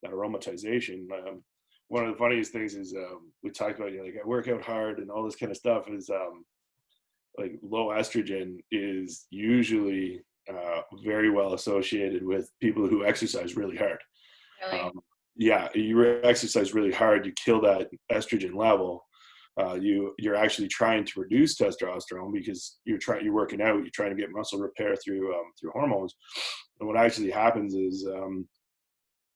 that aromatization. One of the funniest things is we talked about, like I work out hard and all this kind of stuff is like low estrogen is usually very well associated with people who exercise really hard. Really? Um, yeah, you exercise really hard, you kill that estrogen level. You're actually trying to reduce testosterone because you're working out, you're trying to get muscle repair through hormones. And what actually happens is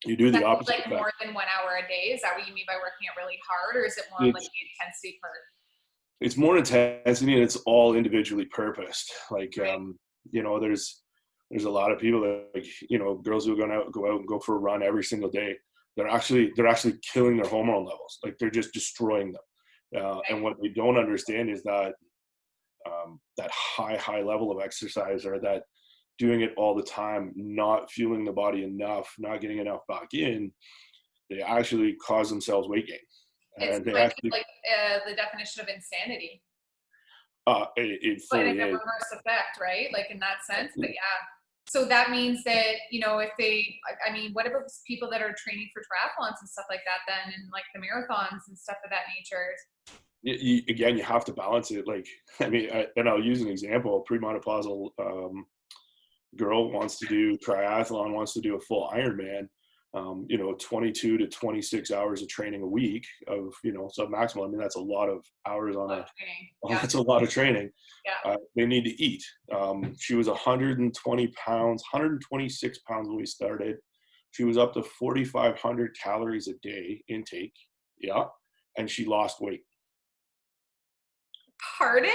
you do the That means opposite like effect. more than 1 hour a day? Is that what you mean by working out really hard, or is it more of like It's the intensity part? it's more intensity and it's all individually purposed. Like Right. there's a lot of people that, like, girls who go out and go for a run every single day. They're actually killing their hormone levels. Like they're just destroying them. And Right. what they don't understand is that that high level of exercise, or that doing it all the time, not fueling the body enough, not getting enough back in, they actually cause themselves weight gain. It's And they kind of actually, like the definition of insanity, it but in fully a is. reverse effect, right? Like in that sense. But yeah. So that means that, if they, I mean, what about people that are training for triathlons and stuff like that then, and like the marathons and stuff of that nature? Again, you have to balance it. Like, I mean, and I'll use an example. A premenopausal girl wants to do triathlon, wants to do a full Ironman. 22 to 26 hours of training a week of, sub maximal. I mean, that's a lot of hours A lot of training. Yeah. that's a lot of training. Yeah. They need to eat. She was 120 pounds, 126 pounds when we started. She was up to 4,500 calories a day intake. Yeah. And she lost weight. Pardon?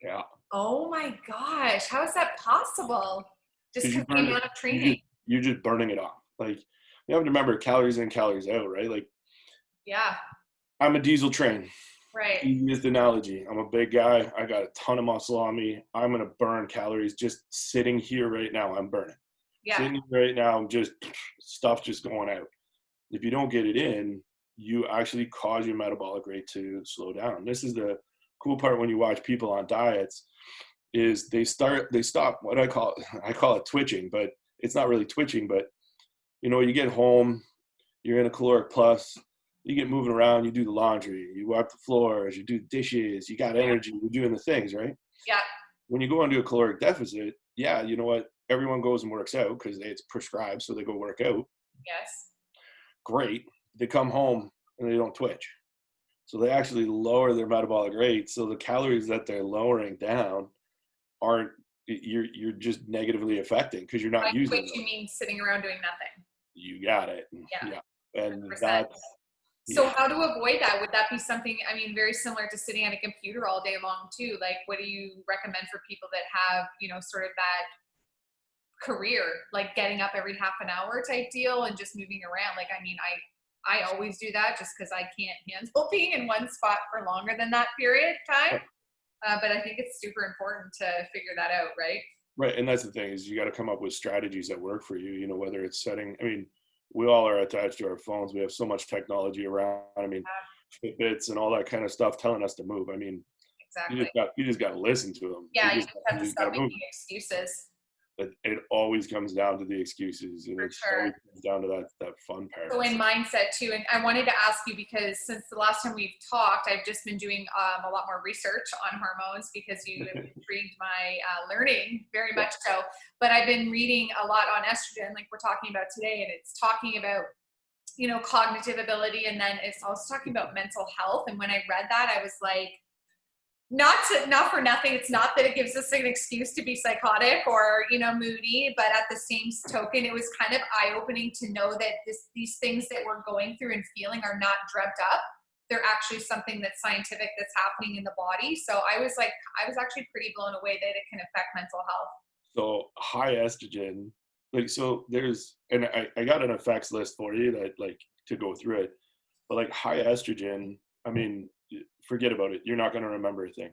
Yeah. Oh my gosh. How is that possible? Just Because because you the burn it, amount of training. you're just burning it off. Like, you have to remember calories in, calories out, right? Like, Yeah. I'm a diesel train. Right. Easiest analogy. I'm a big guy. I got a ton of muscle on me. I'm gonna burn calories just sitting here right now. I'm burning. Yeah. Sitting here right now, I'm just stuff just going out. If you don't get it in, you actually cause your metabolic rate to slow down. This is the cool part when you watch people on diets, is they stop what I call it twitching, but it's not really twitching. But you get home, you're in a caloric plus, you get moving around, you do the laundry, you wipe the floors, you do dishes, you got Yeah. energy, you're doing the things, right? Yeah. When you go into a caloric deficit, yeah, you know what? Everyone goes and works out because it's prescribed, so they go work out. Yes. Great. They come home and they don't twitch. So they actually lower their metabolic rate. So the calories that they're lowering down aren't, you're just negatively affecting because you're By not using which them. you mean sitting around doing nothing. You got it. Yeah. Yeah. And 100%. that's, So yeah. how to avoid that? Would that be something, I mean, very similar to sitting at a computer all day long too? Like, what do you recommend for people that have, sort of that career, like getting up every half an hour type deal and just moving around? Like, I mean, I always do that just because I can't handle being in one spot for longer than that period of time. But I think it's super important to figure that out, right? Right. And that's the thing, is you got to come up with strategies that work for you, whether it's setting, I mean, we all are attached to our phones. We have so much technology around. I mean, Fitbits and all that kind of stuff telling us to move. I mean, Exactly. you just got to listen to them. Yeah, you just have to You just got stop to move. making excuses It always comes down to the excuses, and for it's sure. always comes down to that fun part. So in mindset too, and I wanted to ask you because since the last time we've talked, I've just been doing a lot more research on hormones because you have intrigued my learning very Yeah. much so. But I've been reading a lot on estrogen, like we're talking about today, and it's talking about cognitive ability, and then it's also talking about mental health. And when I read that, I was like, not for nothing, it's not that it gives us an excuse to be psychotic or moody, but at the same token, it was kind of eye-opening to know that these things that we're going through and feeling are not dreamt up. They're actually something that's scientific, that's happening in the body. So I was actually pretty blown away that it can affect mental health. So high estrogen, like, so there's, and I got an effects list for you that, like, to go through it, but like high estrogen, I mean, forget about it. You're not going to remember a thing.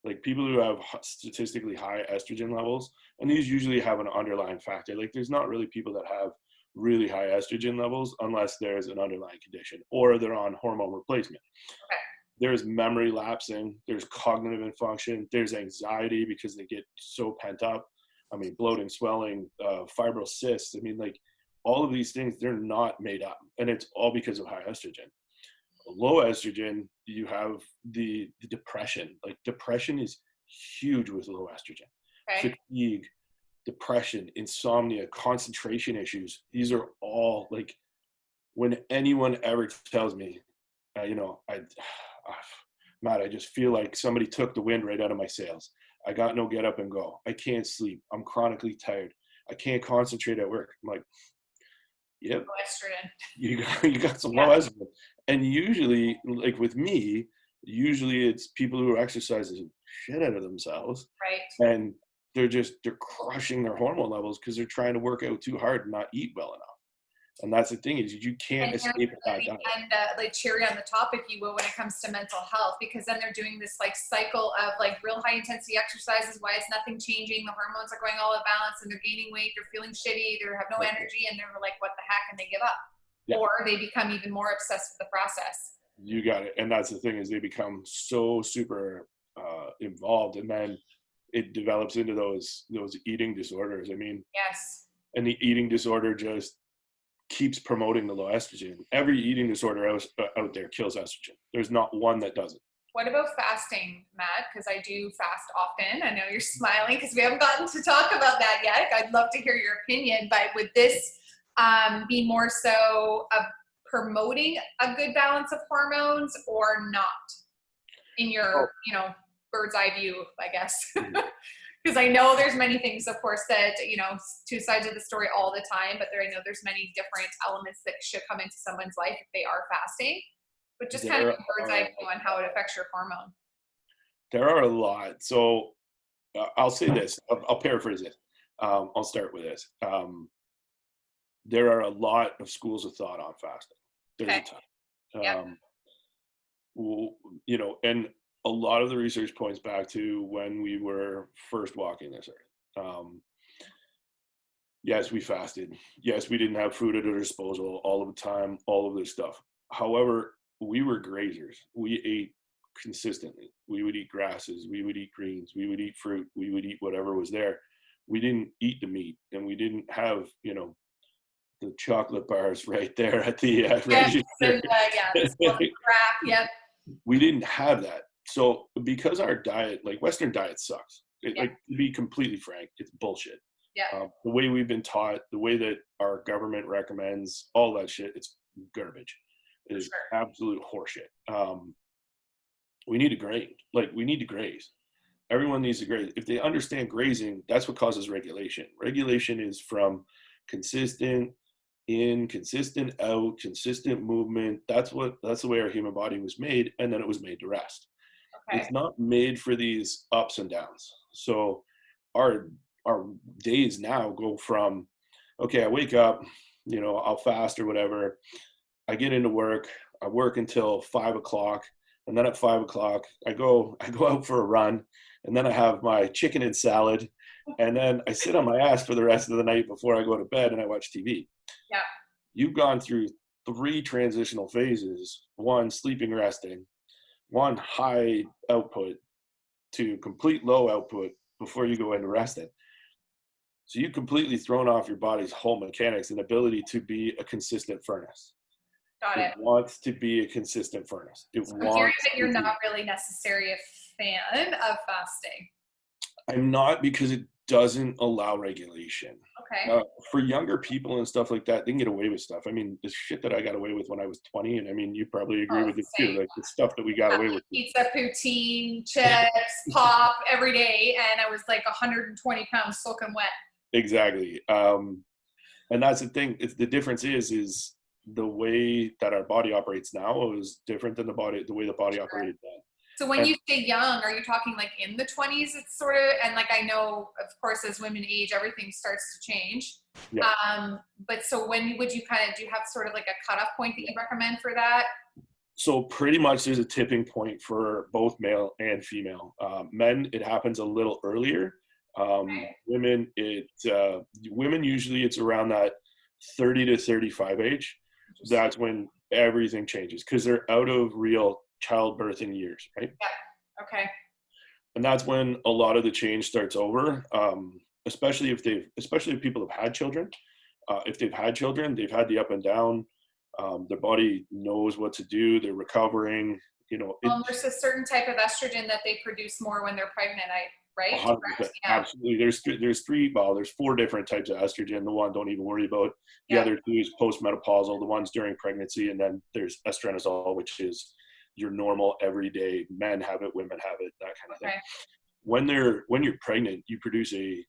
Like, people who have statistically high estrogen levels, and these usually have an underlying factor. Like, there's not really people that have really high estrogen levels unless there's an underlying condition or they're on hormone replacement. Okay. There's memory lapsing, there's cognitive dysfunction, there's anxiety because they get so pent up. I mean, bloating, swelling, fibrocysts. I mean, like, all of these things, they're not made up, and it's all because of high estrogen. Low estrogen, you have the depression. Like depression is huge with low estrogen. Okay. Fatigue, depression, insomnia, concentration issues. These are all like, when anyone ever tells me, Matt, I just feel like somebody took the wind right out of my sails. I got no get up and go. I can't sleep. I'm chronically tired. I can't concentrate at work. I'm like, yep, Low estrogen. you got some low estrogen. And usually, like with me, usually it's people who exercise the shit out of themselves. Right. And they're crushing their hormone levels because they're trying to work out too hard and not eat well enough. And that's the thing, is you can't escape that diet. And like cherry on the top, if you will, when it comes to mental health, because then they're doing this like cycle of like real high intensity exercises. Why is nothing changing? The hormones are going all out of balance and they're gaining weight. They're feeling shitty. They have no energy, and they're like, what the heck? And they give up. Yeah. Or they become even more obsessed with the process. You got it. And that's the thing, is they become so super involved, and then it develops into those eating disorders. I mean, yes. And the eating disorder just keeps promoting the low estrogen. Every eating disorder out there kills estrogen. There's not one that doesn't. What about fasting, Matt? Because I do fast often. I know you're smiling because we haven't gotten to talk about that yet. I'd love to hear your opinion, but would this be more so of promoting a good balance of hormones or not, in your, bird's eye view, I guess? Because I know there's many things, of course, that, two sides of the story all the time, but I know there's many different elements that should come into someone's life if they are fasting. But just kind of a bird's eye view on how it affects your hormone. There are a lot. So I'll say this. I'll paraphrase it. I'll start with this. There are a lot of schools of thought on fasting. There's a ton. Yep. And a lot of the research points back to when we were first walking this earth. Yes, we fasted. Yes, we didn't have food at our disposal all of the time, all of this stuff. However, we were grazers. We ate consistently. We would eat grasses. We would eat greens. We would eat fruit. We would eat whatever was there. We didn't eat the meat, and we didn't have, the chocolate bars right there at the register. Crap. Yep. We didn't have that. So because our diet, like Western diet sucks. Like, to be completely frank, it's bullshit. Yeah. The way we've been taught, the way that our government recommends, all that shit, it's garbage. It is absolute horseshit. We need to graze. We need to graze. Everyone needs to graze. If they understand grazing, that's what causes regulation. Regulation is from consistent in, consistent out, consistent movement. That's the way our human body was made, and then it was made to rest. Okay. It's not made for these ups and downs. So our days now go from, okay, I wake up, I'll fast or whatever. I get into work. I work until 5 o'clock, and then at 5 o'clock, I go out for a run, and then I have my chicken and salad, and then I sit on my ass for the rest of the night before I go to bed, and I watch TV. Yeah. You've gone through 3 transitional phases: 1, sleeping, resting; 1, high output to complete low output before you go into resting. So you've completely thrown off your body's whole mechanics and ability to be a consistent furnace. Got it. It wants to be a consistent furnace. I'm hearing that you're not really necessarily a fan of fasting. I'm not, because it doesn't allow regulation. Okay. For younger people and stuff like that, they can get away with stuff. I mean, the shit that I got away with when I was 20, and I mean, you probably agree with it too. Like the stuff that we got away with. Pizza, poutine, chips, pop every day, and I was like 120 pounds soaking wet. Exactly. And that's the thing. The difference is the way that our body operates now is different than the way the body operated then. So when you say young, are you talking like in the 20s? It's sort of, and like I know, of course, as women age, everything starts to change. Yeah. But so when would you do you have sort of like a cutoff point that you recommend for that? So pretty much there's a tipping point for both male and female. Men, it happens a little earlier. Women, women usually it's around that 30 to 35 age. That's when everything changes, because they're out of real childbirthing years, right? Yeah. Okay. And that's when a lot of the change starts over, especially if people have had children. If they've had children, they've had the up and down. Their body knows what to do. They're recovering. You know, There's a certain type of estrogen that they produce more when they're pregnant, right? 100%. Correct? Yeah. Absolutely. There's 4 different types of estrogen. The one don't even worry about. The Yeah. other 2 is postmenopausal, the ones during pregnancy, and then there's estranazole, which is your normal everyday. Men have it, women have it, that kind of thing. Okay. When you're pregnant, you produce a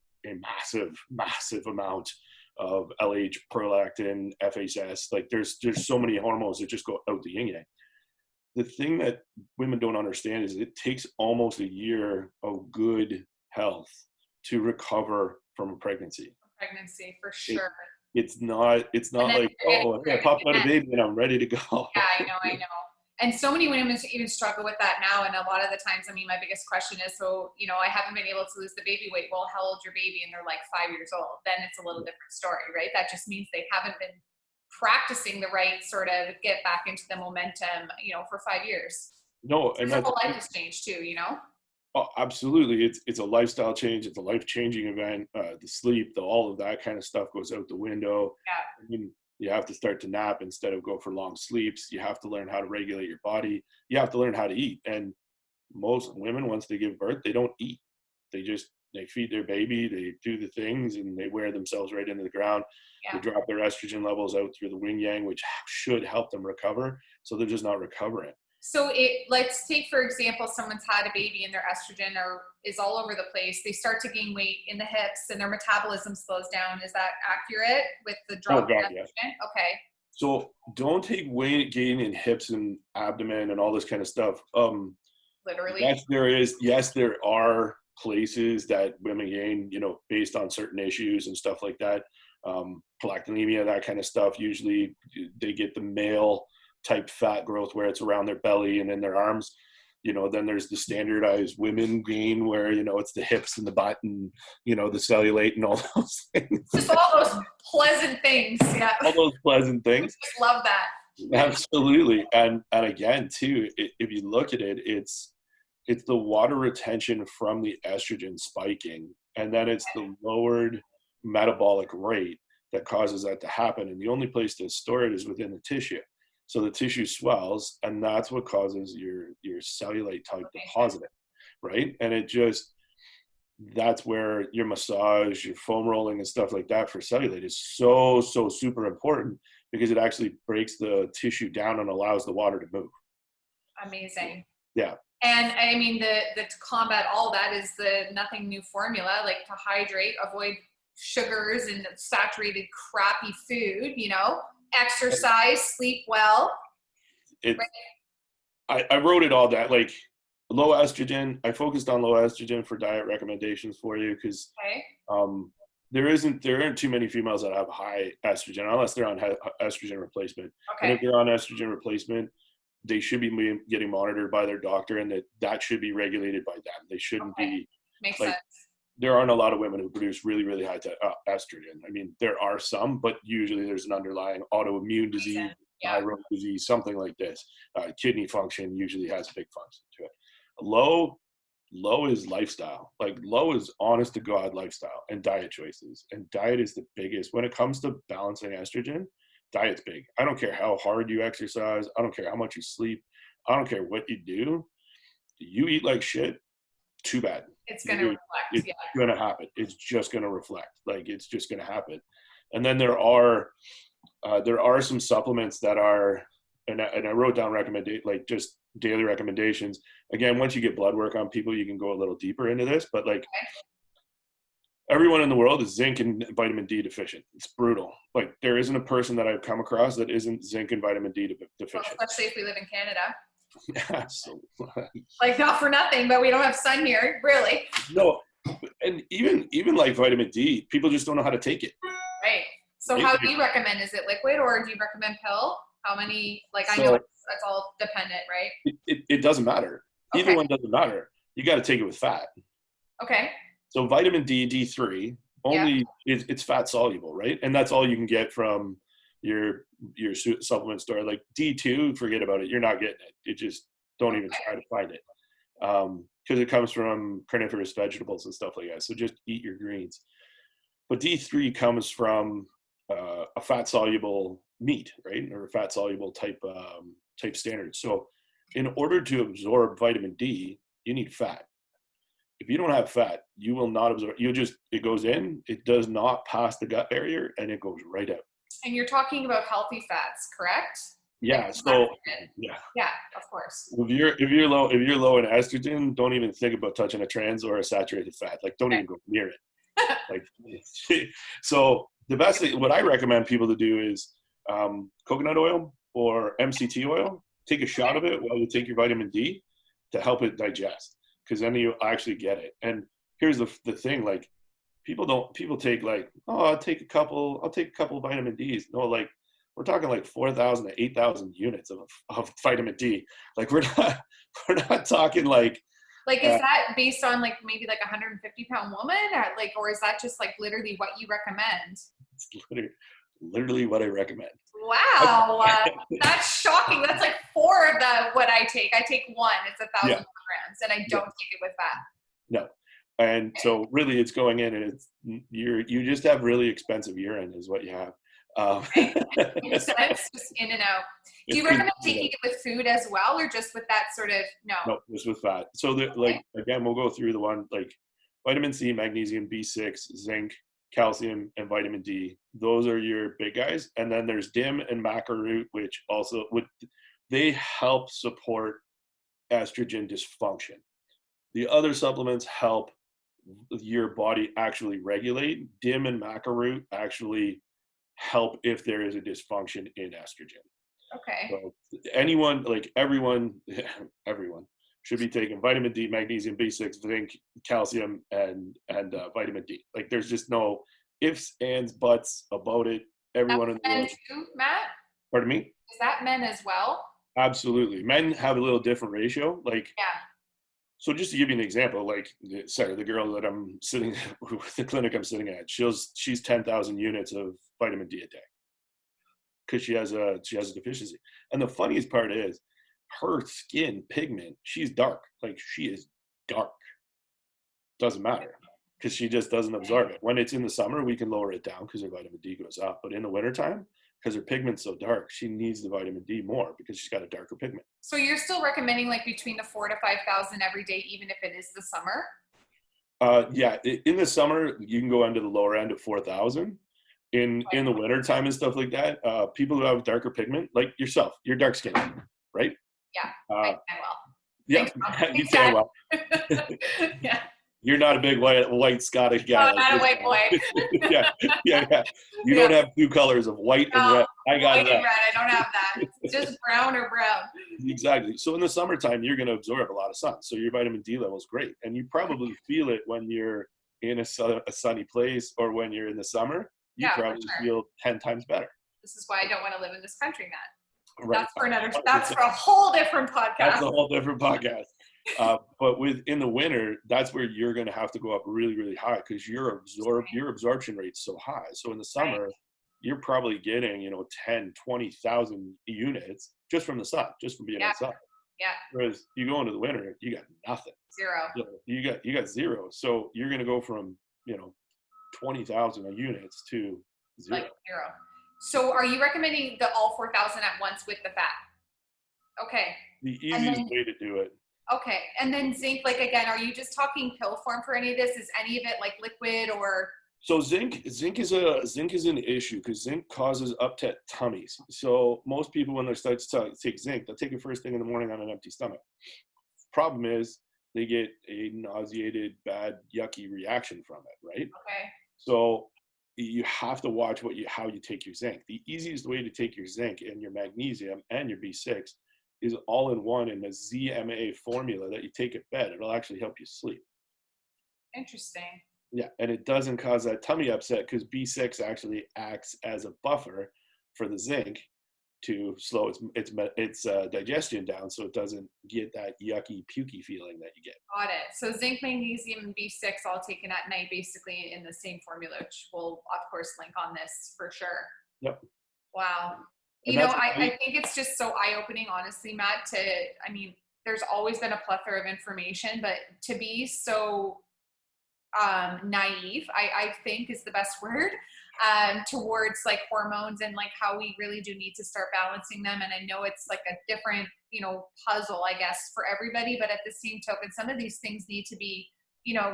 massive amount of LH, prolactin, FSS. Like there's so many hormones that just go out the yin yang. The thing that women don't understand is it takes almost a year of good health to recover from a pregnancy. Pregnancy for It, sure. it's not And then like, you're getting oh, I pregnant popped out a again. baby and I'm ready to go. Yeah, I know. And so many women even struggle with that now. And a lot of the times, I mean, my biggest question is, so, I haven't been able to lose the baby weight. Well, how old's your baby? And they're like 5 years old. Then it's a little different story, right? That just means they haven't been practicing the right sort of get back into the momentum, for 5 years. No, and Their that's whole life has changed too. oh, absolutely. It's a lifestyle change. It's a life-changing event. The sleep, all of that kind of stuff goes out the window. Yeah. I mean, you have to start to nap instead of go for long sleeps. You have to learn how to regulate your body. You have to learn how to eat. And most women, once they give birth, they don't eat. They feed their baby, they do the things, and they wear themselves right into the ground. They Yeah. drop their estrogen levels out through the yin yang, which should help them recover. So they're just not recovering. So let's take, for example, someone's had a baby and their estrogen is all over the place. They start to gain weight in the hips and their metabolism slows down. Is that accurate with the Oh drop in God, estrogen? yes. Okay. So don't take weight gain in hips and abdomen and all this kind of stuff. Literally. Yes, there are places that women gain, based on certain issues and stuff like that. Galactonemia, that kind of stuff. Usually they get the male type fat growth where it's around their belly and in their arms. Then there's the standardized women gain where, it's the hips and the butt and, the cellulite and all those things. Just all those pleasant things. Yeah. All those pleasant things. Just love that. Absolutely. And again, too, if you look at it, it's the water retention from the estrogen spiking, and then it's the lowered metabolic rate that causes that to happen. And the only place to store it is within the tissue. So the tissue swells, and that's what causes your cellulite type depositing, right? And that's where your massage, your foam rolling and stuff like that for cellulite is so super important, because it actually breaks the tissue down and allows the water to move. Amazing. Yeah. And I mean, the to combat all that is the nothing new formula, like to hydrate, avoid sugars and saturated crappy food, exercise, sleep well. I wrote it all down, like low estrogen. I focused on low estrogen for diet recommendations for you, because there aren't too many females that have high estrogen unless they're on estrogen replacement. Okay. And if they're on estrogen replacement, they should be getting monitored by their doctor, and that should be regulated by them. They shouldn't be. Makes like, sense. There aren't a lot of women who produce really, really high estrogen. I mean, there are some, but usually there's an underlying autoimmune disease, thyroid disease, something like this. Kidney function usually has a big function to it. Low is lifestyle. Like low is honest to God lifestyle and diet choices. And diet is the biggest. When it comes to balancing estrogen, diet's big. I don't care how hard you exercise. I don't care how much you sleep. I don't care what you do. You eat like shit, too bad. It's going to reflect. It's going to happen. It's just going to reflect. Like it's just going to happen. And then there are some supplements that are, and I wrote down like just daily recommendations. Again, once you get blood work on people, you can go a little deeper into this, but like everyone in the world is zinc and vitamin D deficient. It's brutal. Like there isn't a person that I've come across that isn't zinc and vitamin D deficient. Well, especially if we live in Canada. Absolutely. Like not for nothing, but we don't have sun here, really. No, and even like vitamin D, people just don't know how to take it. Right. So how do you recommend? Is it liquid or do you recommend pill? How many? Like I know that's all dependent, right? It doesn't matter. Okay. Either one doesn't matter. You got to take it with fat. Okay. So vitamin D, D3, it's fat soluble, right? And that's all you can get from your supplement store. Like D2, forget about it. You're not getting it. It just don't even try to find it, because it comes from carnivorous vegetables and stuff like that. So just eat your greens. But D3 comes from a fat soluble meat, right, or a fat soluble type standard. So in order to absorb vitamin D, you need fat. If you don't have fat, you will not absorb. It goes in, it does not pass the gut barrier, and it goes right out. And you're talking about healthy fats, correct? Like Yeah. So good. yeah, Yeah, of course. if you're low in estrogen, don't even think about touching a trans or a saturated fat. Like, don't Okay. even go near it. Like, so the best thing, what I recommend people to do is coconut oil or MCT oil. Take a shot of it while you take your vitamin D to help it digest, because then you actually get it. And here's the thing: like, people take like, oh, I'll take a couple of vitamin Ds. No, like, we're talking like 4,000 to 8,000 units of vitamin D. Like, we're not talking like. Like, is that based on like maybe like a 150-pound woman, or is that just like literally what you recommend? It's literally what I recommend. Wow, that's shocking. That's like 4 of what I take. I take 1. It's 1,000 Yeah. milligrams, and I don't take it with fat. No. And so really it's going in, and you just have really expensive urine is what you have. Okay. Makes sense. Just in and out. Do you recommend taking it with food as well, or just with that sort of No, just with fat. So like, again, we'll go through the one, like, vitamin C, magnesium, B6, zinc, calcium, and vitamin D. Those are your big guys. And then there's DIM and maca root, which also they help support estrogen dysfunction. The other supplements help your body actually regulate. DIM and maca root actually help if there is a dysfunction in estrogen. Okay. So anyone, like everyone, everyone should be taking vitamin D, magnesium, B6, zinc, calcium, and vitamin D. Like, there's just no ifs, ands, buts about it. Everyone in the Men world. too, Matt? Pardon me? Is that men as well? Absolutely. Men have a little different ratio. Like, Yeah. so just to give you an example, like, sorry, the girl that I'm sitting with, the clinic I'm sitting at, she's 10,000 units of vitamin D a day because she has a deficiency. And the funniest part is her skin pigment, she's dark. Like, she is dark. Doesn't matter because she just doesn't absorb it. When it's in the summer, we can lower it down because her vitamin D goes up. But in the wintertime, because her pigment's so dark, she needs the vitamin D more because she's got a darker pigment. So you're still recommending like between the 4,000 to 5,000 every day, even if it is the summer? Yeah, in the summer you can go into the lower end of 4,000. In the winter time and stuff like that, people who have darker pigment, like yourself, you're dark skinned, right? Yeah, I can well. Yeah, Thanks, you can well. Yeah. You're not a big white Scottish guy. No, not a white boy. Yeah. You don't have 2 colors of white and red. I got white that. and red. I don't have that. It's just brown or brown. Exactly. So in the summertime, you're going to absorb a lot of sun. So your vitamin D level is great. And you probably feel it when you're in a sunny place, or when you're in the summer, you probably feel 10 times better. This is why I don't want to live in this country, Matt. Right. That's for a whole different podcast. That's a whole different podcast. But in the winter, that's where you're going to have to go up really, really high because your absorption rate's so high. So in the summer, you're probably getting 10, 20,000 units just from the sun, just from being outside. Yeah. Whereas you go into the winter, you got nothing. 0. So you got 0. So you're going to go from 20,000 units to 0. Like 0. So are you recommending the all 4,000 at once with the fat? Okay. The easiest way to do it. Okay. And then zinc, like, again, are you just talking pill form for any of this? Is any of it like liquid or? So zinc is an issue because zinc causes upset tummies. So most people, when they start to take zinc, they'll take it first thing in the morning on an empty stomach. Problem is they get a nauseated, bad, yucky reaction from it, right? Okay. So you have to watch how you take your zinc. The easiest way to take your zinc and your magnesium and your B6 is all in one in a ZMA formula that you take at bed. It'll actually help you sleep. Interesting. Yeah, and it doesn't cause that tummy upset because B6 actually acts as a buffer for the zinc to slow its digestion down, so it doesn't get that yucky, pukey feeling that you get. Got it. So zinc, magnesium, and B6 all taken at night, basically in the same formula, which we'll of course link on this for sure. Yep. Wow. I think it's just so eye-opening, honestly, Matt, there's always been a plethora of information, but to be so naive, I think is the best word. towards like hormones and like how we really do need to start balancing them. And I know it's like a different, puzzle, I guess, for everybody. But at the same token, some of these things need to be,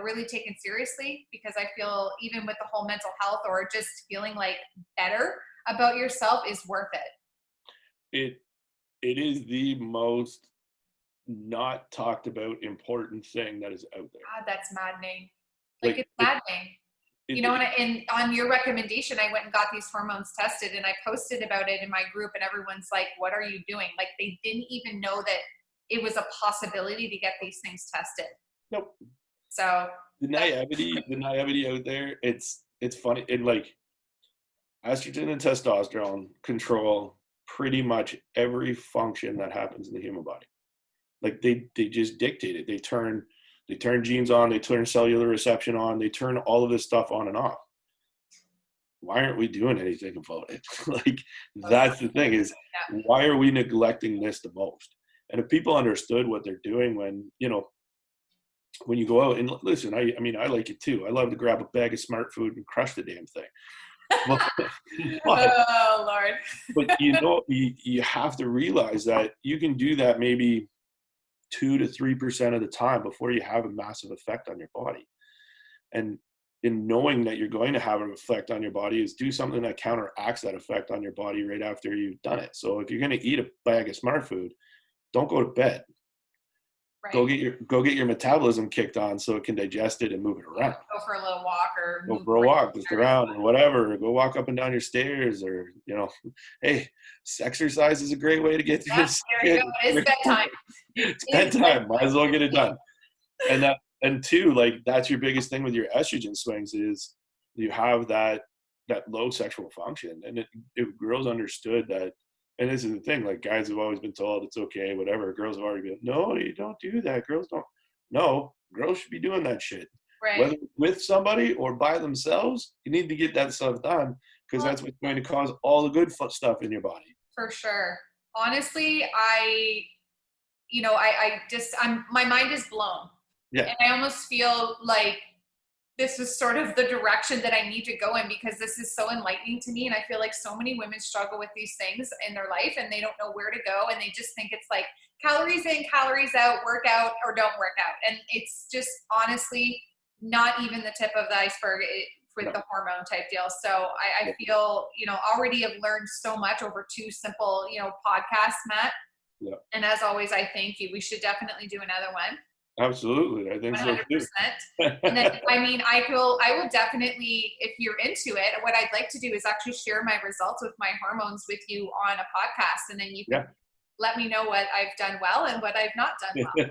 really taken seriously, because I feel even with the whole mental health or just feeling like better about yourself is worth it. It is the most not talked about important thing that is out there. God, that's maddening. Like, Like it's maddening. it, And on your recommendation, I went and got these hormones tested and I posted about it in my group, and everyone's like, what are you doing? Like, they didn't even know that it was a possibility to get these things tested. nope. So The naivety out there, it's funny. And like estrogen and testosterone control pretty much every function that happens in the human body. Like they just dictate it. They turn genes on, they turn cellular reception on, they turn all of this stuff on and off. Why aren't we doing anything about it? Like, that's the thing, is why are we neglecting this the most? And if people understood what they're doing when you go out and listen, I mean, I like it too. I love to grab a bag of smart food and crush the damn thing. But, oh Lord. but you have to realize that you can do that maybe 2 to 3% of the time before you have a massive effect on your body. And in knowing that you're going to have an effect on your body is do something that counteracts that effect on your body right after you've done it. So if you're going to eat a bag of smart food, don't go to bed. Right. Go get your metabolism kicked on so it can digest it and move it around. Go for a little walk, or go for a walk, just around or whatever. Go walk up and down your stairs, or hey, exercise is a great way to get through this. There you go. It's bedtime. It's bedtime. Might as well get it done. And two, like, that's your biggest thing with your estrogen swings, is you have that low sexual function. And if girls understood that, and this is the thing, like, guys have always been told it's okay, whatever. Girls have already been, no, you don't do that. Girls don't. No, girls should be doing that shit. Right. Whether with somebody or by themselves, you need to get that stuff done, because that's what's going to cause all the good stuff in your body. For sure. Honestly, my mind is blown. Yeah. And I almost feel like this is sort of the direction that I need to go in, because this is so enlightening to me. And I feel like so many women struggle with these things in their life and they don't know where to go. And they just think it's like calories in, calories out, work out or don't work out. And it's just honestly not even the tip of the iceberg with the hormone type deal. So I feel, already have learned so much over 2 simple, podcasts, Matt. Yeah. And as always, I thank you. We should definitely do another one. Absolutely. I think 100%. So too. And then, I will definitely, if you're into it, what I'd like to do is actually share my results with my hormones with you on a podcast. And then you can let me know what I've done well and what I've not done well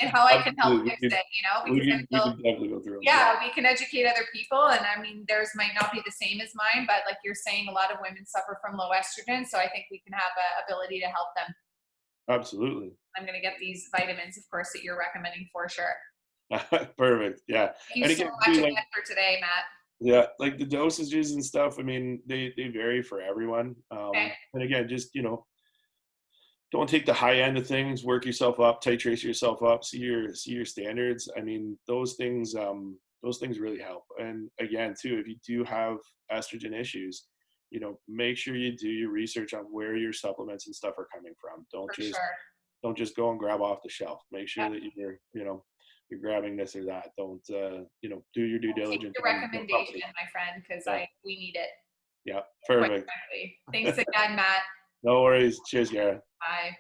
and how I can help fix it, because we can definitely go through it. We can educate other people. And I mean, theirs might not be the same as mine, but like you're saying, a lot of women suffer from low estrogen. So I think we can have an ability to help them. Absolutely. I'm going to get these vitamins, of course, that you're recommending for sure. Perfect. Yeah. Thank you so much again for today, Matt. Yeah, like the dosages and stuff, I mean, they vary for everyone. Okay. And again, just, don't take the high end of things, work yourself up, titrate yourself up, see your standards. I mean, those things really help. And again, too, if you do have estrogen issues, make sure you do your research on where your supplements and stuff are coming from. Don't just go and grab off the shelf. Make sure that you're grabbing this or that. Don't do your due diligence. Take the recommendation, my friend, because we need it. Yeah, perfect. Thanks again, Matt. No worries. Cheers, Gareth. Bye.